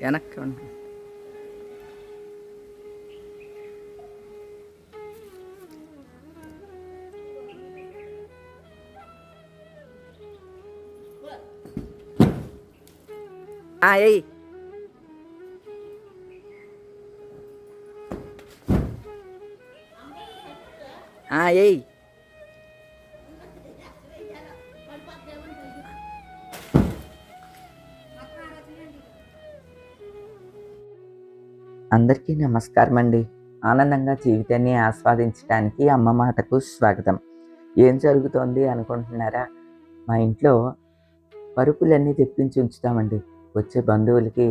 వెనక్కి ఉండు. ఎయ్ ఎయ్ అందరికీ నమస్కారం అండి. ఆనందంగా జీవితాన్ని ఆస్వాదించడానికి అమ్మ మాటకు స్వాగతం. ఏం జరుగుతోంది అనుకుంటున్నారా? మా ఇంట్లో పరుపులన్నీ తెప్పించి ఉంచుతామండి వచ్చే బంధువులకి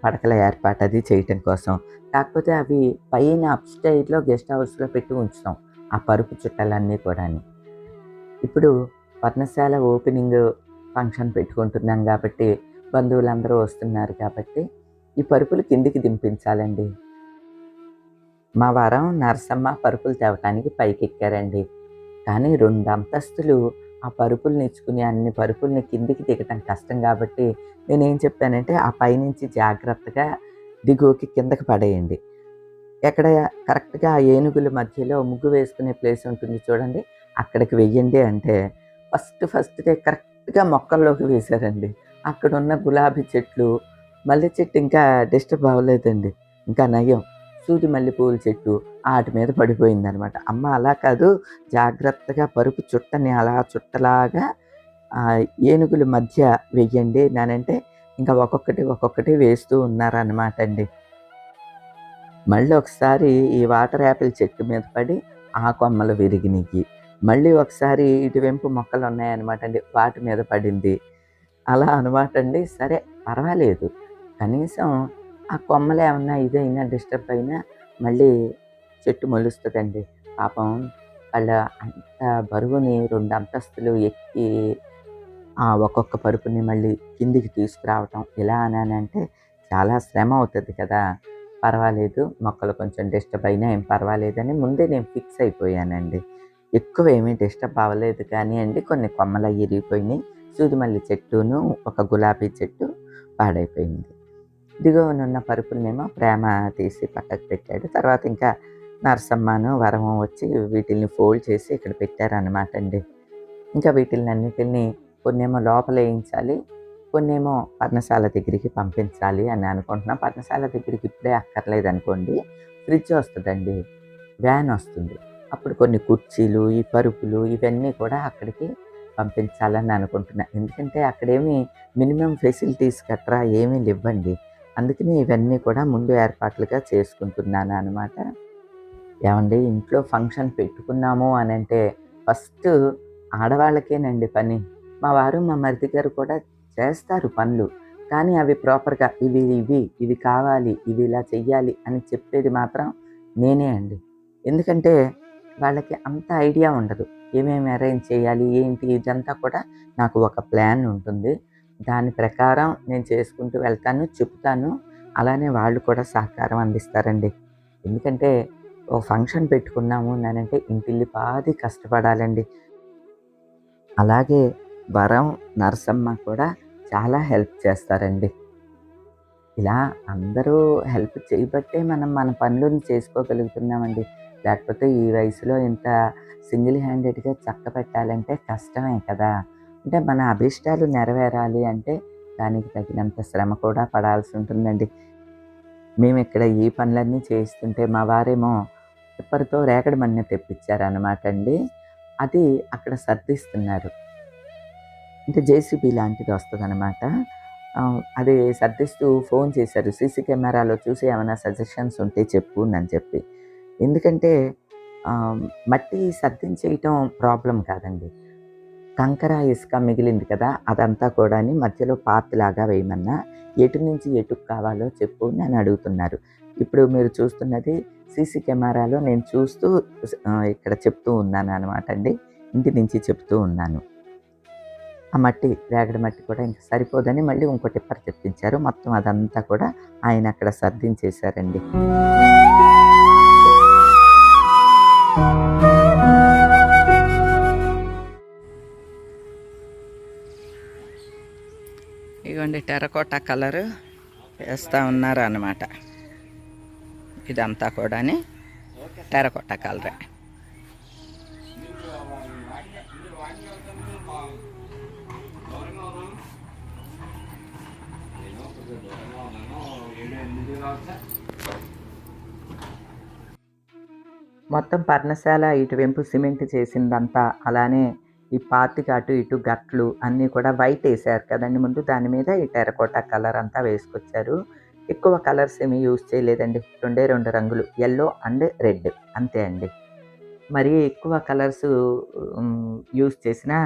పడకల ఏర్పాటు అది చేయటం కోసం. కాకపోతే అవి పైన అప్‌స్టైర్‌లో గెస్ట్ హౌస్‌లో పెట్టి ఉంచుతాం ఆ పరుపు చుట్టలన్నీ కూడాని. ఇప్పుడు పర్ణశాల ఓపెనింగ్ ఫంక్షన్ పెట్టుకుంటున్నాం కాబట్టి బంధువులందరూ వస్తున్నారు కాబట్టి ఈ పరుపులు కిందికి దింపించాలండి. మా వరం నరసమ్మ పరుపులు తేవటానికి పైకెక్కారండి. కానీ 2 అంతస్తులు ఆ పరుపుల్ని ఇచ్చుకుని అన్ని పరుపుల్ని కిందికి దిగటం కష్టం కాబట్టి నేనేం చెప్పానంటే ఆ పైనుంచి జాగ్రత్తగా దిగువకి కిందకి పడేయండి. ఎక్కడ కరెక్ట్‌గా ఆ ఏనుగుల మధ్యలో ముగ్గు వేసుకునే ప్లేస్ ఉంటుంది చూడండి, అక్కడికి వెయ్యండి అంటే ఫస్టే కరెక్ట్‌గా మొక్కల్లోకి వేశారండి. అక్కడున్న గులాబీ చెట్లు, మల్లె చెట్టు ఇంకా డిస్టర్బ్ అవ్వలేదండి. ఇంకా నయం. సూది మల్లెపూల చెట్టు ఆటి మీద పడిపోయిందనమాట. అమ్మ అలా కాదు, జాగ్రత్తగా పరుపు చుట్టని అలా చుట్టలాగా ఏనుగుల మధ్య వెయ్యండి నానంటే ఇంకా ఒక్కొక్కటి వేస్తూ ఉన్నారనమాట అండి. మళ్ళీ ఒకసారి ఈ వాటర్ యాపిల్ చెట్టు మీద పడి ఆ కొమ్మలు విరిగినియి. మళ్ళీ ఒకసారి ఇటువైపు మొక్కలు ఉన్నాయన్నమాట అండి, వాటి మీద పడింది. అలా అనమాట అండి. సరే పర్వాలేదు. కనీసం ఆ కొమ్మలు ఏమన్నా ఇదైనా డిస్టర్బ్ అయినా మళ్ళీ చెట్టు మొలుస్తుందండి. పాపం వాళ్ళ అంత బరువుని 2 అంతస్తులు ఎక్కి ఒక్కొక్క పరుపుని మళ్ళీ కిందికి తీసుకురావటం ఇలా అనానంటే చాలా శ్రమ అవుతుంది కదా! పర్వాలేదు, మొక్కలు కొంచెం డిస్టర్బ్ అయినా ఏం పర్వాలేదని ముందే నేను ఫిక్స్ అయిపోయానండి. ఎక్కువేమీ డిస్టర్బ్ అవ్వలేదు కానీయండి, కొన్ని కొమ్మలయి ఇరిగిపోయినాయి. సూదిమల్లి చెట్టును, ఒక గులాబీ చెట్టు పాడైపోయింది. దిగువనున్న పరుపులనేమో ప్రేమ తీసి పక్కకు పెట్టాడు. తర్వాత ఇంకా నరసమ్మను, వరము వచ్చి వీటిల్ని ఫోల్డ్ చేసి ఇక్కడ పెట్టారనమాట అండి. ఇంకా వీటిలన్నిటిని కొన్నేమో లోపలేయించాలి, కొన్నేమో పర్ణశాల దగ్గరికి పంపించాలి అని అనుకుంటున్నాం. పర్ణశాల దగ్గరికి ఇప్పుడే అక్కర్లేదనుకోండి, ఫ్రిడ్జ్ వస్తుందండి, వ్యాన్ వస్తుంది. అప్పుడు కొన్ని కుర్చీలు, ఈ పరుపులు ఇవన్నీ కూడా అక్కడికి పంపించాలని అనుకుంటున్నా. ఎందుకంటే అక్కడేమి మినిమం ఫెసిలిటీస్ గట్రా ఏమీ లేవ్వండి. అందుకని ఇవన్నీ కూడా ముందు ఏర్పాట్లుగా చేసుకుంటున్నాను అనమాట. ఏవండి, ఇంట్లో ఫంక్షన్ పెట్టుకున్నాము అనంటే ఫస్ట్ ఆడవాళ్ళకేనండి పని. మా వారు, మా మరిది గారు కూడా చేస్తారు పనులు. కానీ అవి ప్రాపర్‌గా ఇవి కావాలి, ఇవి ఇలా చెయ్యాలి అని చెప్పేది మాత్రం నేనే అండి. ఎందుకంటే వాళ్ళకి అంత ఐడియా ఉండదు. ఏమేమి అరేంజ్ చేయాలి, ఏంటి ఇదంతా కూడా నాకు ఒక ప్లాన్ ఉంటుంది. దాని ప్రకారం నేను చేసుకుంటూ వెళ్తాను, చెప్తాను. అలానే వాళ్ళు కూడా సహకారం అందిస్తారండి. ఎందుకంటే ఓ ఫంక్షన్ పెట్టుకున్నాము అనంటే ఇంటిల్లిపాది కష్టపడాలండి. అలాగే వరం, నరసమ్మ కూడా చాలా హెల్ప్ చేస్తారండి. ఇలా అందరూ హెల్ప్ చేయబట్టే మనం మన పనులను చేసుకోగలుగుతున్నామండి. లేకపోతే ఈ వయసులో ఇంత సింగిల్ హ్యాండెడ్‌గా చక్కబెట్టాలంటే కష్టమే కదా! అంటే మన అభిష్టాలు నెరవేరాలి అంటే దానికి తగినంత శ్రమ కూడా పడాల్సి ఉంటుందండి. మేమిక్కడ ఈ పనులన్నీ చేస్తుంటే మా వారేమో టిప్పర్‌తో రేగడి మన్ను తెప్పించారనమాట అండి. అది అక్కడ సర్దిస్తున్నారు. అంటే జేసీబీ లాంటిది వస్తదనమాట. అది సర్దిస్తూ ఫోన్ చేశారు. సీసీ కెమెరాలో చూసి ఏమైనా సజెషన్స్ ఉంటే చెప్పు అని చెప్పి. ఎందుకంటే మట్టి సర్దించేయటం ప్రాబ్లమ్ కాదండి. కంకర, ఇసుక మిగిలింది కదా! అదంతా కూడాని మధ్యలో పాత్లాగా వేయమన్నా, ఎటు నుంచి ఎటుకు కావాలో చెప్పు అని అడుగుతున్నారు. ఇప్పుడు మీరు చూస్తున్నది సీసీ కెమెరాలో నేను చూస్తూ ఇక్కడ చెప్తూ ఉన్నాననమాట అండి. ఇంటి నుంచి చెప్తూ ఉన్నాను. ఆ మట్టి, రేగడి మట్టి కూడా ఇంక సరిపోదని మళ్ళీ ఇంకో టిప్పర్ తెప్పించారు. మొత్తం అదంతా కూడా ఆయన అక్కడ సర్దించేశారండి. ఇగోండి టెర్రకోటా కలరు వేస్తూ ఉన్నారు అన్నమాట. ఇదంతా కూడా టెరకోట కలరే. మొత్తం పర్ణశాల ఇటువైపు సిమెంట్ చేసిందంతా, అలానే ఈ పాతికి అటు ఇటు గట్లు అన్నీ కూడా వైట్ వేసారు కదండి ముందు. దాని మీద ఈ టెరకోటా కలర్ అంతా వేసుకొచ్చారు. ఎక్కువ కలర్స్ ఏమీ యూజ్ చేయలేదండి. 2 రంగులు, యెల్లో అండ్ రెడ్, అంతే అండి. మరీ ఎక్కువ కలర్స్ యూజ్ చేసినా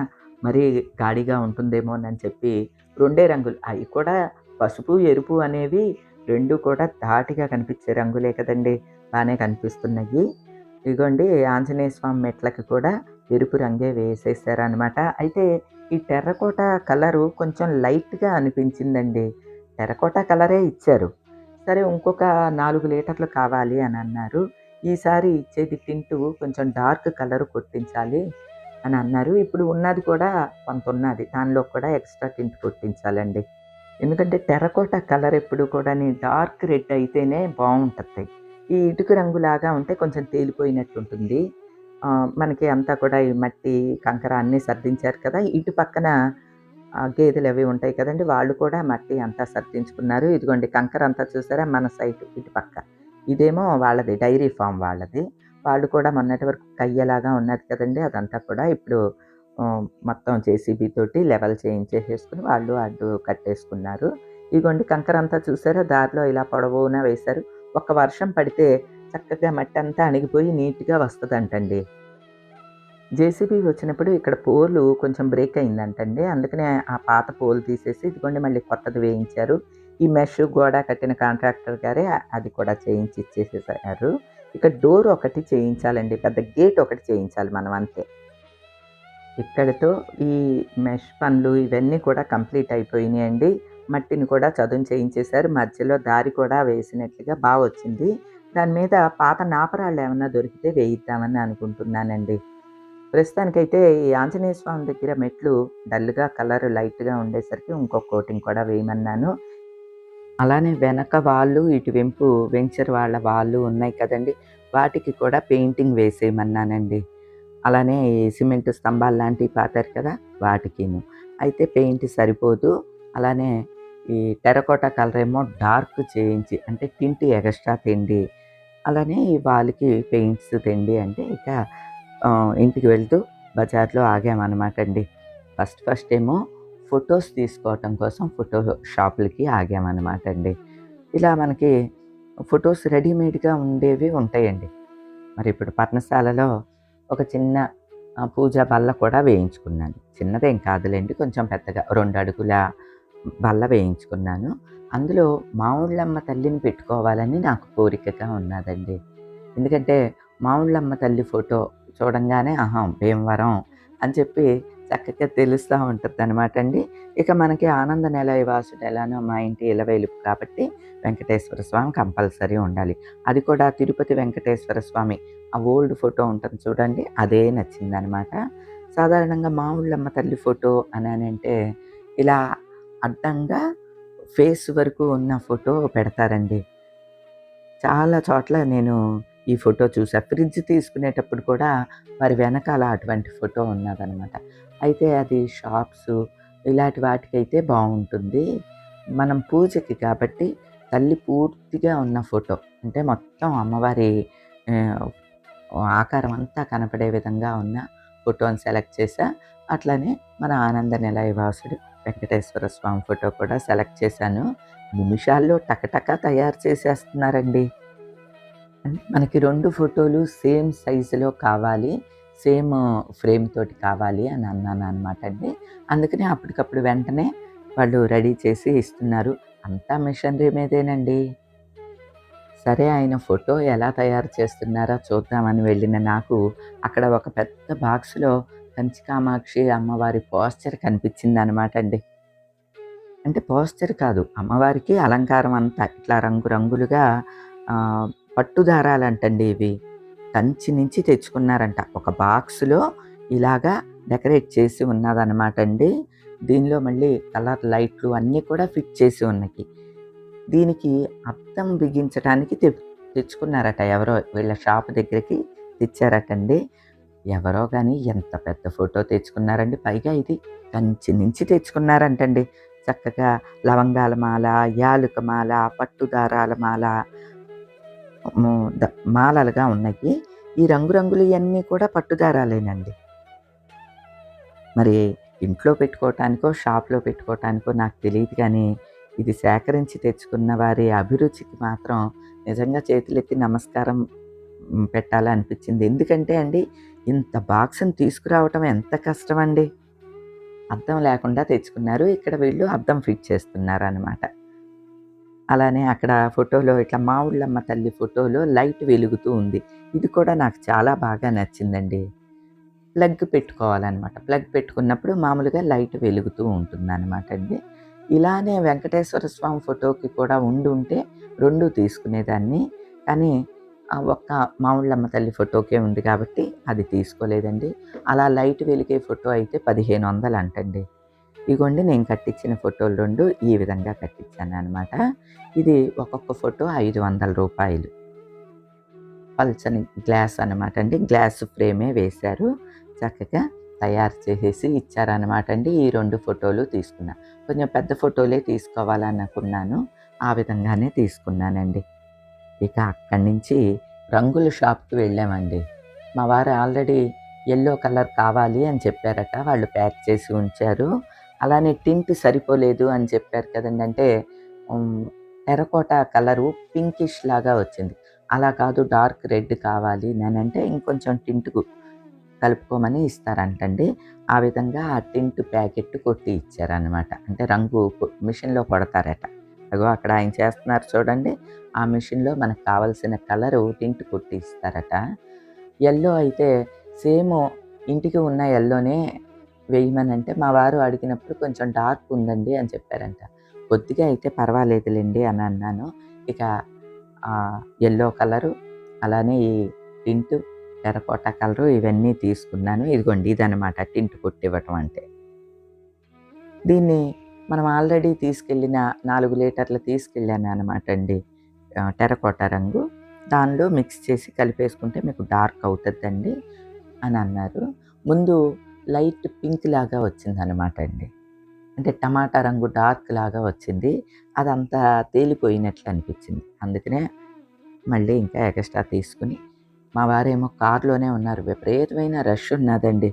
మరీ గాడిగా ఉంటుందేమోనని చెప్పి 2 రంగులు, అవి కూడా పసుపు ఎరుపు అనేవి 2 కూడా ధాటిగా కనిపించే రంగులే కదండి, బాగానే కనిపిస్తున్నాయి. ఇదిగోండి ఆంజనేయ స్వామి మెట్లకి కూడా ఎరుపు రంగే వేసేసారనమాట. అయితే ఈ టెర్రకోట కలరు కొంచెం లైట్గా అనిపించిందండి. టెర్రకోట కలరే ఇచ్చారు. సరే ఇంకొక 4 లీటర్లు కావాలి అని అన్నారు. ఈసారి ఇచ్చేది టింటు కొంచెం డార్క్ కలర్ కొట్టించాలి అని అన్నారు. ఇప్పుడు ఉన్నది కూడా కొంత ఉన్నది, దానిలో కూడా ఎక్స్ట్రా టింట్ కొట్టించాలండి. ఎందుకంటే టెర్రకోట కలర్ ఎప్పుడు కూడా డార్క్ రెడ్ అయితేనే బాగుంటుంది. ఈ ఇటుక రంగులాగా ఉంటే కొంచెం తేలిపోయినట్టు ఉంటుంది. మనకి అంతా కూడా ఈ మట్టి కంకర అన్నీ సర్దించారు కదా. ఇటు పక్కన గేదెలు అవి ఉంటాయి కదండి, వాళ్ళు కూడా మట్టి అంతా సర్దించుకున్నారు. ఇదిగోండి కంకర అంతా చూసారా మన సైడ్ ఇటు పక్క, ఇదేమో వాళ్ళది డైరీ ఫామ్ వాళ్ళది. వాళ్ళు కూడా మొన్నటి వరకు కయ్యలాగా ఉన్నది కదండి, అదంతా కూడా ఇప్పుడు మొత్తం జేసీబీ తోటి లెవెల్ చేయించేసేసుకుని వాళ్ళు అడ్డు కట్టేసుకున్నారు. ఇదిగోండి కంకర అంతా చూసారా దారిలో ఇలా పొడవునా వేశారు. ఒక్క వర్షం పడితే చక్కగా మట్టి అంతా అణిగిపోయి నీట్గా వస్తుందంటండి. జేసీబీ వచ్చినప్పుడు ఇక్కడ పోలు కొంచెం బ్రేక్ అయిందంటండి, అందుకనే ఆ పాత పోలు తీసేసి ఇదిగోండి మళ్ళీ కొత్తది వేయించారు. ఈ మెష్ గోడ కట్టిన కాంట్రాక్టర్ గారే అది కూడా చేయించి ఇచ్చేసేసారు. ఇక డోర్ ఒకటి చేయించాలండి, పెద్ద గేట్ ఒకటి చేయించాలి మనం, అంతే. ఇక్కడితో ఈ మెష్ పనులు ఇవన్నీ కూడా కంప్లీట్ అయిపోయినాయండి. మట్టిని కూడా చదును చేయించేశారు. మధ్యలో దారి కూడా వేసినట్లుగా బాగా వచ్చింది. దాని మీద పాత నాపరాళ్ళు ఏమన్నా దొరికితే వేయిద్దామని అనుకుంటున్నానండి. ప్రస్తుతానికైతే ఈ ఆంజనేయ స్వామి దగ్గర మెట్లు డల్గా కలర్ లైట్గా ఉండేసరికి ఇంకో కోటింగ్ కూడా వేయమన్నాను. అలానే వెనక వాళ్ళు ఇటువైపు వెంచర్ వాళ్ళ వాళ్ళు ఉన్నాయి కదండి, వాటికి కూడా పెయింటింగ్ వేసేయమన్నానండి. అలానే ఈ సిమెంట్ స్తంభాలు లాంటివి పాతారు కదా వాటికిను. అయితే పెయింట్ సరిపోదు, అలానే ఈ టెరకోటా కలర్ ఏమో డార్క్ చేయించి అంటే టింట్ ఎక్స్ట్రా తెండి, అలానే ఈ వాళ్ళకి పెయింట్స్ తెండి అంటే ఇక ఇంటికి వెళ్తూ బజార్లో ఆగామన్నమాట అండి. ఫస్ట్ ఏమో ఫొటోస్ తీసుకోవటం కోసం ఫోటో షాపులకి ఆగామన్నమాట అండి. ఇలా మనకి ఫొటోస్ రెడీమేడ్గా ఉండేవి ఉంటాయండి. మరి ఇప్పుడు పర్ణశాలలో ఒక చిన్న పూజా బల్ల కూడా వేయించుకున్నాను. చిన్నదేం కాదులేండి, కొంచెం పెద్దగా 2 అడుగుల బల్ల వేయించుకున్నాను. అందులో మావుళ్ళమ్మ తల్లిని పెట్టుకోవాలని నాకు కోరికగా ఉన్నదండి. ఎందుకంటే మావుళ్ళమ్మ తల్లి ఫోటో చూడంగానే భీమవరం అని చెప్పి చక్కగా తెలుస్తూ ఉంటుంది అనమాట అండి. ఇక మనకి ఆనంద నిలయ వాసుడు ఎలానో మా ఇంటి ఇలవేలుపు కాబట్టి వెంకటేశ్వర స్వామి కంపల్సరీ ఉండాలి. అది కూడా తిరుపతి వెంకటేశ్వర స్వామి ఆ ఓల్డ్ ఫోటో ఉంటుంది చూడండి, అదే నచ్చిందనమాట. సాధారణంగా మావుళ్ళమ్మ తల్లి ఫోటో అని అంటే ఇలా అడ్డంగా ఫేస్ వరకు ఉన్న ఫోటో పెడతారండి. చాలా చోట్ల నేను ఈ ఫోటో చూసా. ఫ్రిడ్జ్ తీసుకునేటప్పుడు కూడా మరి వెనకాల అటువంటి ఫోటో ఉన్నదనమాట. అయితే అది షాప్స్ ఇలాంటి వాటికైతే బాగుంటుంది. మనం పూజకి కాబట్టి తల్లి పూర్తిగా ఉన్న ఫోటో అంటే మొత్తం అమ్మవారి ఆకారం అంతా కనపడే విధంగా ఉన్న ఫోటోని సెలెక్ట్ చేశా. అట్లానే మన ఆనంద నిలయవాసుడు వెంకటేశ్వర స్వామి ఫోటో కూడా సెలెక్ట్ చేశాను. నిమిషాల్లో టకటక తయారు చేసేస్తున్నారండి. మనకి 2 ఫోటోలు సేమ్ సైజులో కావాలి, సేమ్ ఫ్రేమ్ తోటి కావాలి అని అన్నాను అనమాట అండి. అందుకని అప్పటికప్పుడు వెంటనే వాళ్ళు రెడీ చేసి ఇస్తున్నారు. అంతా మిషనరీ మీదేనండి. సరే ఆయన ఫోటో ఎలా తయారు చేస్తున్నారో చూద్దామని వెళ్ళిన నాకు అక్కడ ఒక పెద్ద బాక్స్లో కంచి కామాక్షి అమ్మవారి పోస్చర్ కనిపించింది అనమాట అండి. అంటే పోస్చర్ కాదు, అమ్మవారికి అలంకారం అంతా ఇట్లా రంగురంగులుగా పట్టు దారాలంటండి ఇవి. కంచి నుంచి తెచ్చుకున్నారంట. ఒక బాక్స్లో ఇలాగా డెకరేట్ చేసి ఉన్నదనమాట అండి. దీనిలో మళ్ళీ కలర్ లైట్లు అన్నీ కూడా ఫిట్ చేసి ఉన్నాయి. దీనికి అద్దం బిగించడానికి తెచ్చుకున్నారట. ఎవరో వీళ్ళ షాప్ దగ్గరికి తెచ్చారటండి. ఎవరో కానీ ఎంత పెద్ద ఫోటో తెచ్చుకున్నారండి. పైగా ఇది కంచి నుంచి తెచ్చుకున్నారంటండి. చక్కగా లవంగాల మాల, యాలుక మాల, పట్టుదారాల మాల మాలలుగా ఉన్నాయి. ఈ రంగురంగులు ఇవన్నీ కూడా పట్టుదారాలేనండి. మరి ఇంట్లో పెట్టుకోవటానికో, షాప్‌లో పెట్టుకోవటానికో నాకు తెలీదు కానీ, ఇది సేకరించి తెచ్చుకున్న వారి అభిరుచికి మాత్రం నిజంగా చేతులెత్తి నమస్కారం పెట్టాలనిపించింది. ఎందుకంటే అండి, ఇంత బాక్స్‌ని తీసుకురావటం ఎంత కష్టమండి. అద్దం లేకుండా తెచ్చుకున్నారు. ఇక్కడ వీళ్ళు అద్దం ఫిట్ చేస్తున్నారనమాట. అలానే అక్కడ ఫోటోలో ఇట్లా మావుళ్ళమ్మ తల్లి ఫోటోలో లైట్ వెలుగుతూ ఉంది. ఇది కూడా నాకు చాలా బాగా నచ్చిందండి. ప్లగ్ పెట్టుకోవాలనమాట. ప్లగ్ పెట్టుకున్నప్పుడు మామూలుగా లైట్ వెలుగుతూ ఉంటుందనమాట అండి. ఇలానే వెంకటేశ్వర స్వామి ఫోటోకి కూడా ఉండుంటే 2 తీసుకునేదాన్ని. కానీ ఒక్క మావుళ్ళమ్మ తల్లి ఫోటోకే ఉంది కాబట్టి అది తీసుకోలేదండి. అలా లైట్ వెలిగే ఫోటో అయితే 1500 అంటండి. ఇగోండి నేను కట్టించిన ఫోటోలు 2 ఈ విధంగా కట్టించాననమాట. ఇది ఒక్కొక్క ఫోటో రూ. 500. పల్చని గ్లాస్ అనమాట అండి. గ్లాస్ ఫ్రేమే వేశారు. చక్కగా తయారు చేసేసి ఇచ్చారనమాట అండి. ఈ 2 ఫోటోలు తీసుకున్నా. కొంచెం పెద్ద ఫోటోలే తీసుకోవాలనుకున్నాను. ఆ విధంగానే తీసుకున్నానండి. ఇక అక్కడి నుంచి రంగుల షాప్‌కి వెళ్ళామండి. మా వారు ఆల్రెడీ యెల్లో కలర్ కావాలి అని చెప్పారట. వాళ్ళు ప్యాక్ చేసి ఉంచారు. అలానే టింట్ సరిపోలేదు అని చెప్పారు కదండీ. అంటే టెర్రకోటా కలరు పింకిష్ లాగా వచ్చింది. అలా కాదు డార్క్ రెడ్ కావాలి నేనంటే ఇంకొంచెం టింట్‌కు కలుపుకోమని ఇస్తారంటండి. ఆ విధంగా ఆ టింట్ ప్యాకెట్ కొట్టి ఇచ్చారనమాట. అంటే రంగు మిషన్‌లో కొడతారట. అగో అక్కడ ఆయన చేస్తున్నారు చూడండి. ఆ మిషన్‌లో మనకు కావాల్సిన కలరు టింట్ కొట్టి ఇస్తారట. యెల్లో అయితే సేమ్ ఇంటికి ఉన్న యెల్లోనే వేయమనంటే మా వారు అడిగినప్పుడు కొంచెం డార్క్ ఉందండి అని చెప్పారంట. కొద్దిగా అయితే పర్వాలేదులెండి అని అన్నాను. ఇక యెల్లో కలరు అలానే ఈ టింటు టెర్రకోటా కలరు ఇవన్నీ తీసుకున్నాను. ఇదిగోండి ఇదనమాట టింట్ కొట్టివ్వటం అంటే. దీన్ని మనం ఆల్రెడీ తీసుకెళ్ళిన 4 లీటర్లు తీసుకెళ్ళాను అనమాట అండి. టెర్రకోటా రంగు. దానిలో మిక్స్ చేసి కలిపేసుకుంటే మీకు డార్క్ అవుతుందండి అని అన్నారు. ముందు లైట్ పింక్ లాగా వచ్చిందనమాట అండి. అంటే టమాటా రంగు డార్క్ లాగా వచ్చింది. అదంతా తేలిపోయినట్లు అనిపించింది. అందుకనే మళ్ళీ ఇంకా ఎక్స్ట్రా తీసుకుని మా వారేమో కారులోనే ఉన్నారు. విపరీతమైన రష్ ఉన్నదండి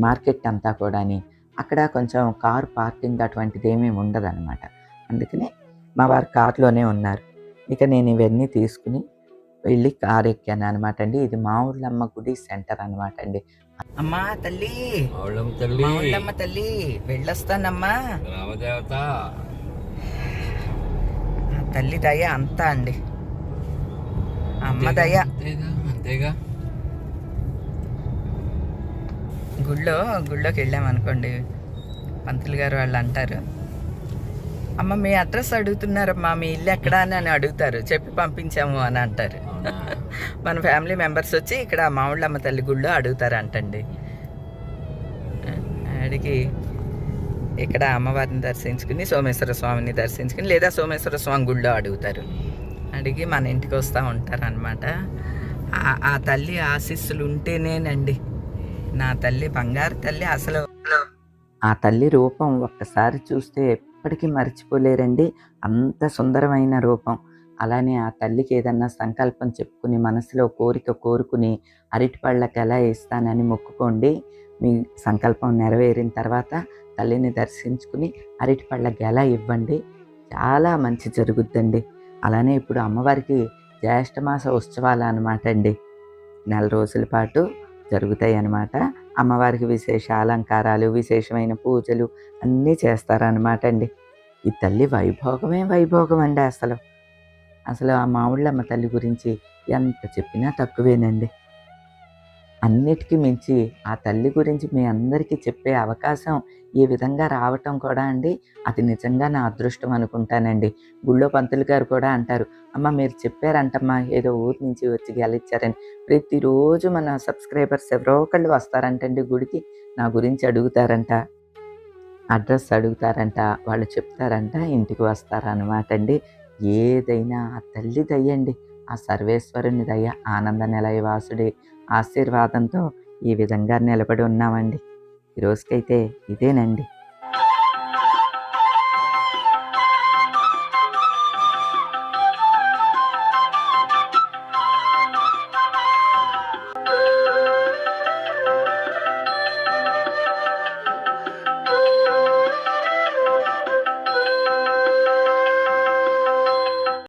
మార్కెట్ అంతా కూడాని. అక్కడ కొంచెం కారు పార్కింగ్ అటువంటిది ఏమీ ఉండదనమాట. అందుకని మా వారు కారులోనే ఉన్నారు. ఇక నేను ఇవన్నీ తీసుకుని వెళ్ళి కారు ఎక్కాను అనమాట అండి. ఇది మావుళ్ళమ్మ గుడి సెంటర్ అనమాట అండి. అమ్మా తల్లి, మావుళ్ళమ్మ తల్లి వెళ్ళొస్తానమ్మా. రామదేవత తల్లి దయ అంతా అండి. అమ్మ దయ అంతేగా. గుళ్ళోకి వెళ్ళామనుకోండి, పంతులు గారు వాళ్ళు అంటారు, అమ్మ మీ అడ్రస్ అడుగుతున్నారమ్మా, మీ ఇల్లు ఎక్కడా అని అడుగుతారు. చెప్పి పంపించాము అని అంటారు. మన ఫ్యామిలీ మెంబర్స్ వచ్చి ఇక్కడ మావుళ్ళమ్మ తల్లి గుళ్ళో అడుగుతారు అంటండి. అడిగి ఇక్కడ అమ్మవారిని దర్శించుకుని సోమేశ్వర స్వామిని దర్శించుకుని లేదా సోమేశ్వర స్వామి గుళ్ళో అడుగుతారు. అడిగి మన ఇంటికి వస్తూ ఉంటారనమాట. ఆ తల్లి ఆశీస్సులు ఉంటేనేనండి, నా తల్లి బంగారు తల్లి. అసలు ఆ తల్లి రూపం ఒక్కసారి చూస్తే ఎప్పటికీ మర్చిపోలేరండి. అంత సుందరమైన రూపం. అలానే ఆ తల్లికి ఏదన్నా సంకల్పం చెప్పుకుని మనసులో కోరిక కోరుకుని అరటిపళ్ళకి ఎలా ఇస్తానని మొక్కుకోండి. మీ సంకల్పం నెరవేరిన తర్వాత తల్లిని దర్శించుకుని అరటిపళ్ళ గెల ఇవ్వండి. చాలా మంచి జరుగుద్దండి. అలానే ఇప్పుడు అమ్మవారికి జ్యేష్ఠమాస ఉత్సవాలు అనమాట అండి. 4 రోజుల పాటు జరుగుతాయి అన్నమాట. అమ్మవారికి విశేష అలంకారాలు, విశేషమైన పూజలు అన్నీ చేస్తారనమాట అండి. ఈ తల్లి వైభోగమే వైభోగం అండి. అసలు ఆ మావుళ్ళమ్మ తల్లి గురించి ఎంత చెప్పినా తక్కువేనండి. అన్నిటికీ మించి ఆ తల్లి గురించి మీ అందరికీ చెప్పే అవకాశం ఈ విధంగా రావటం కూడా అండి, అది నిజంగా నా అదృష్టం అనుకుంటానండి. గుళ్ళో పంతులు గారు కూడా అంటారు, అమ్మ మీరు చెప్పారంటమ్మా ఏదో ఊరు నుంచి వచ్చి గెలిచారని. ప్రతిరోజు మన సబ్స్క్రైబర్స్ ఎవరో ఒకళ్ళు వస్తారంటండి గుడికి, నా గురించి అడుగుతారంట. అడ్రస్ అడుగుతారంట, వాళ్ళు చెప్తారంట, ఇంటికి వస్తారనమాట అండి. ఏదైనా ఆ తల్లి దయ్యండి, ఆ సర్వేశ్వరుని దయ, ఆనంద నిలయ వాసుడి ఆశీర్వాదంతో ఈ విధంగా నిలబడి ఉన్నామండి. ఈ రోజుకైతే ఇదేనండి.